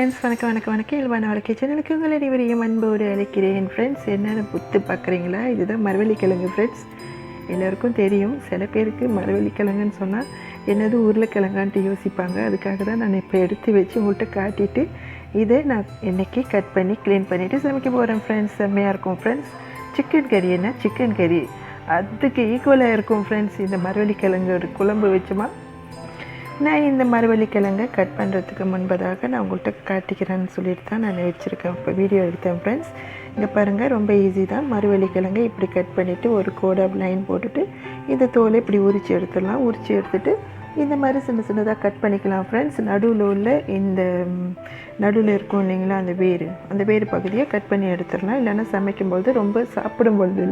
Friends, வணக்கம் இல்வான வாழ்க்கை சேனலுக்கு உங்கள் அனைவரையும் அன்போடு அழைக்கிறேன். ஃப்ரெண்ட்ஸ், என்னென்ன புத்து பார்க்குறீங்களா? இதுதான் மரவள்ளி கிழங்கு ஃப்ரெண்ட்ஸ். எல்லாருக்கும் தெரியும். சில பேருக்கு மரவள்ளி கிழங்குன்னு சொன்னால் என்னது உருளைக்கிழங்கான்ட்டு யோசிப்பாங்க. அதுக்காக தான் நான் இப்போ எடுத்து வச்சு உங்கள்கிட்ட காட்டிட்டு இதை நான் இன்றைக்கி கட் பண்ணி க்ளீன் பண்ணிவிட்டு சமைக்க போகிறேன் ஃப்ரெண்ட்ஸ். செம்மையாக இருக்கும் ஃப்ரெண்ட்ஸ். சிக்கன் கறி என்ன சிக்கன் கறி அதுக்கு ஈக்குவலாக இருக்கும் ஃப்ரெண்ட்ஸ். இந்த மரவள்ளி கிழங்கு குழம்பு வச்சுமா நான் இந்த மரவள்ளி கிழங்கை கட் பண்ணுறதுக்கு முன்பதாக நான் உங்கள்கிட்ட காட்டிக்கிறேன்னு சொல்லிட்டு தான் நான் வச்சுருக்கேன். இப்போ வீடியோ எடுத்தேன் ஃப்ரெண்ட்ஸ். இங்கே பாருங்கள், ரொம்ப ஈஸி தான். மரவள்ளி கிழங்கை இப்படி கட் பண்ணிவிட்டு ஒரு கோடாக லைன் போட்டுட்டு இந்த தோலை இப்படி உரித்து எடுத்துடலாம். உரித்து எடுத்துகிட்டு இந்த மாதிரி சின்னதாக கட் பண்ணிக்கலாம் ஃப்ரெண்ட்ஸ். நடுவில் உள்ள இந்த நடுவில் இருக்கும் இல்லைங்களா, அந்த வேறு பகுதியை கட் பண்ணி எடுத்துடலாம். இல்லைன்னா சமைக்கும்போது ரொம்ப சாப்பிடும்போது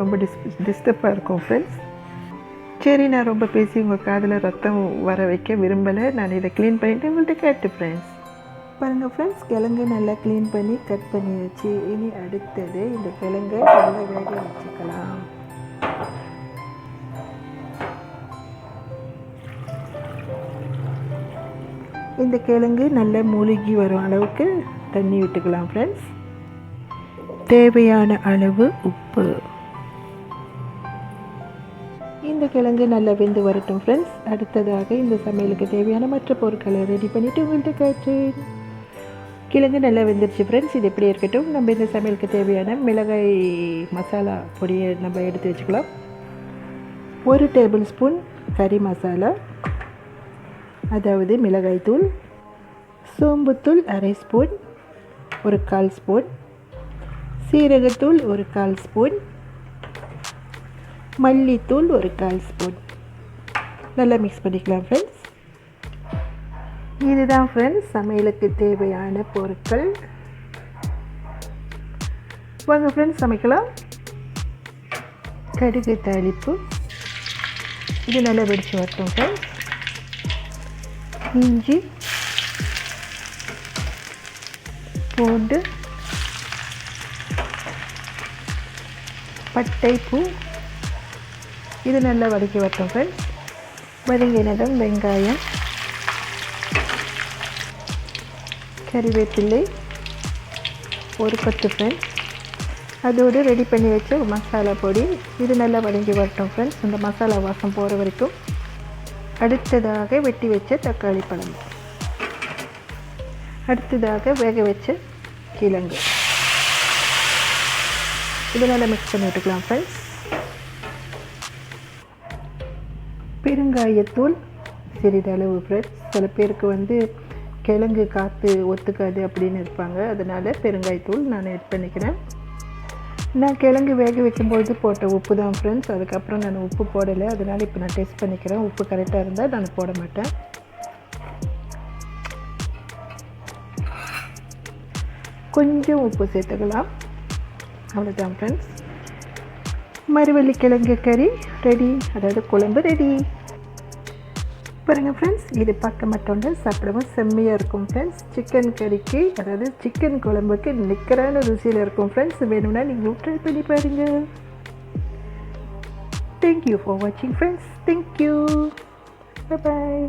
ரொம்ப டிஸ்டர்பாக இருக்கும் ஃப்ரெண்ட்ஸ். சரி, நான் ரொம்ப பேசி உங்கள் காதில் ரத்தம் வர வைக்க விரும்பலை. நான் இதை க்ளீன் பண்ணிவிட்டு உங்கள்கிட்ட கேட்டு ஃப்ரெண்ட்ஸ். பாருங்கள் ஃப்ரெண்ட்ஸ், கிழங்கு நல்லா க்ளீன் பண்ணி கட் பண்ணி வச்சு இனி அடுத்தது இந்த கிழங்கை நல்லா வேக வச்சுக்கலாம். இந்த கிழங்கு நல்லா மூழ்கி வரும் அளவுக்கு தண்ணி விட்டுக்கலாம் ஃப்ரெண்ட்ஸ். தேவையான அளவு உப்பு. இந்த கிழங்கு நல்லா வெந்து வரட்டும் ஃப்ரெண்ட்ஸ். அடுத்ததாக இந்த சமையலுக்கு தேவையான மற்ற பொருட்களை ரெடி பண்ணிவிட்டு உங்கள்கிட்ட காய்ச்சேன். கிழங்கு நல்லா வெந்துருச்சு ஃப்ரெண்ட்ஸ். இது எப்படி இருக்கட்டும். நம்ம இந்த சமையலுக்கு தேவையான மிளகாய் மசாலா பொடியை நம்ம எடுத்து வச்சுக்கலாம். 1 டேபிள் ஸ்பூன் கறி மசாலா, அதாவது மிளகாய் தூள். சோம்புத்தூள் 1/2 ஸ்பூன், 1/4 ஸ்பூன். சீரகத்தூள் 1/4 ஸ்பூன். மல்லித்தூள் 1/4 ஸ்பூன். நல்லா மிக்ஸ் பண்ணிக்கலாம் ஃப்ரெண்ட்ஸ். இதுதான் ஃப்ரெண்ட்ஸ் சமையலுக்கு தேவையான பொருட்கள். வாங்க ஃப்ரெண்ட்ஸ் சமைக்கலாம். கடுகு தாளிப்பு. இது நல்லா வெடிச்சு வரட்டும் ஃப்ரெண்ட்ஸ். இஞ்சி, பூண்டு, பட்டை, பூ. இது நல்லா வதக்கி வரட்டும் ஃப்ரெண்ட்ஸ். வதங்கினதும் வெங்காயம், கறிவேப்பிலை, ஒரு கொத்து ஃப்ரெண்ட்ஸ். அதோடு ரெடி பண்ணி வச்ச மசாலா பொடி. இது நல்லா வதங்கி வரட்டும் ஃப்ரெண்ட்ஸ், இந்த மசாலா வாசம் போகிற வரைக்கும். அடுத்ததாக வெட்டி வச்ச தக்காளி பழம். அடுத்ததாக வேக வச்ச கிழங்கு. இது நல்லா மிக்ஸ் பண்ணி விட்டுக்கலாம் ஃப்ரெண்ட்ஸ். பெருங்காயத்தூள் சிறிதளவு ஃப்ரெண்ட்ஸ். சில பேருக்கு கிழங்கு காற்று ஒத்துக்காது அப்படின்னு இருப்பாங்க. அதனால் பெருங்காயத்தூள் நான் ஆட் பண்ணிக்கிறேன். நான் கிழங்கு வேக வைக்கும்போது போட்ட உப்பு தான் ஃப்ரெண்ட்ஸ். அதுக்கப்புறம் நான் உப்பு போடலை. அதனால் இப்போ நான் டேஸ்ட் பண்ணிக்கிறேன். உப்பு கரெக்டாக இருந்தால் நான் போட மாட்டேன். கொஞ்சம் உப்பு சேர்த்துக்கலாம். அவ்வளோதான் ஃப்ரெண்ட்ஸ். மரவள்ளி கிழங்கு கறி ரெடி, அதாவது குழம்பு ரெடி. பாருங்கள் ஃப்ரெண்ட்ஸ், இது பார்க்க மட்டும் சாப்பிடவும் செம்மையாக இருக்கும் ஃப்ரெண்ட்ஸ். சிக்கன் கறிக்கு, அதாவது சிக்கன் குழம்புக்கு நிற்கிறான ருசியில் இருக்கும் ஃப்ரெண்ட்ஸ். வேணும்னா நீங்கள் ட்ரை பண்ணி பாருங்கள். தேங்க்யூ ஃபார் வாட்சிங் ஃப்ரெண்ட்ஸ். தேங்க்யூ. பாய்.